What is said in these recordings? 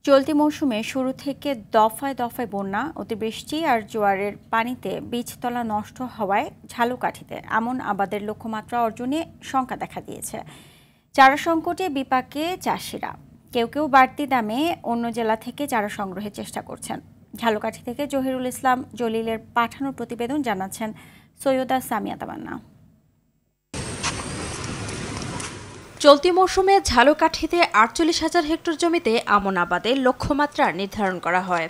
চলতি মৌসুমে শুরু থেকে দফায় দফায় বন্যা, অতিবৃষ্টি আর জোয়ারের পানিতে বীজতলা নষ্ট হওয়ায় ঝালকাঠিতে আমন আবাদের লক্ষ্যমাত্রা অর্জনে শঙ্কা দেখা দিয়েছে। চারা সংকটে বিপাকে চাষিরা। কেউ কেউ বাড়তি দামে অন্য জেলা থেকে চারা সংগ্রহের চেষ্টা করছেন। ঝালকাঠি থেকে জহিরুল ইসলাম জলিলের পাঠানো প্রতিবেদন জানাচ্ছেন সৈয়দা সামিয়া তামান্না। চলতি মৌসুমে ঝালকাঠিতে ৪৮,০০০ হেক্টর জমিতে আমন আবাদের লক্ষ্যমাত্রা নির্ধারণ করা হয়।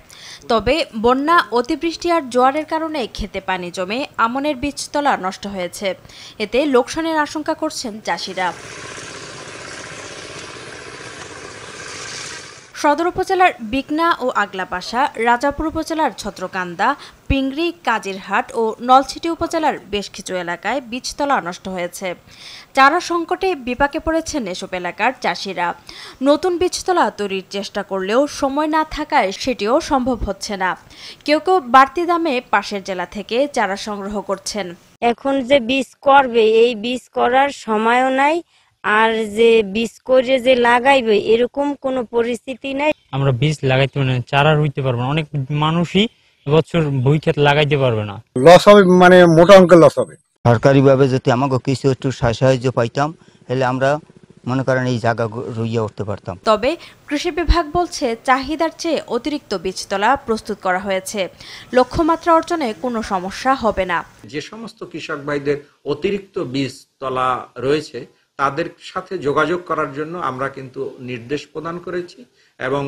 তবে বন্যা, অতিবৃষ্টি আর জোয়ারের কারণে খেতে পানি জমে আমনের বীজতলা নষ্ট হয়েছে। এতে লোকসানের আশঙ্কা করছেন চাষিরা। সদর উপজেলার বিকনা ও আগলাপাশা, রাজাপুর উপজেলার ছত্রকান্দা, পিংড়ি, কাজিরহাট ও নলছিটি উপজেলার বেশ কিছু এলাকায় বীজতলা নষ্ট হয়েছে। চারা সংকটে বিপাকে পড়েছেন এসব এলাকার চাষিরা। নতুন বীজতলা তৈরির চেষ্টা করলেও সময় না থাকায় সেটিও সম্ভব হচ্ছে না। কেউ কেউ বাড়তি দামে পাশের জেলা থেকে চারা সংগ্রহ করছেন। এখন যে বীজ করবে, এই বীজ করার সময়ও নাই, আর যে বীজ করে যে লাগাইবে এরকম কোনো পরিস্থিতি নাই। আমরা বীজ লাগাইতে পারবো না, চারা রুইতে পারবো না। অনেক মানুষই এবছর বই ক্ষেত লাগাইতে পারবে না। লস হবে, মানে মোটা অঙ্কের লস হবে। সরকারিভাবে যদি আমাকে কিছু একটু সাহায্য পাইতাম, তাহলে আমরা মনে করেন এই জায়গা রুইয়া উঠতে পারতাম। তবে কৃষি বিভাগ বলছে চাহিদার চেয়ে অতিরিক্ত বীজতলা প্রস্তুত করা হয়েছে। লক্ষ্যমাত্রা অর্জনে কোনো সমস্যা হবে না। যে সমস্ত কৃষক ভাইদের অতিরিক্ত বীজতলা রয়েছে তাদের সাথে যোগাযোগ করার জন্য আমরা কিন্তু নির্দেশ প্রদান করেছি এবং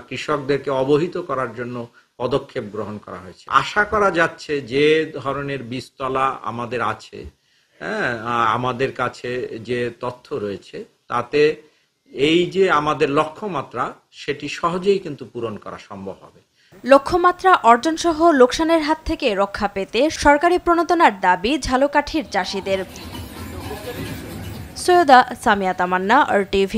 কৃষকদেরকে অবহিত করার জন্য পদক্ষেপ গ্রহণ করা হয়েছে। আশা করা যাচ্ছে যে ধরনের বীজতলা আমাদের আছে, আমাদের কাছে যে তথ্য রয়েছে, তাতে এই যে আমাদের লক্ষ্যমাত্রা সেটি সহজেই কিন্তু পূরণ করা সম্ভব হবে। লক্ষ্যমাত্রা অর্জন সহ লোকসানের হাত থেকে রক্ষা পেতে সরকারি প্রণোদনার দাবি ঝালকাঠির চাষিদের। সৈয়দা সামিয়া তামান্না, RTV।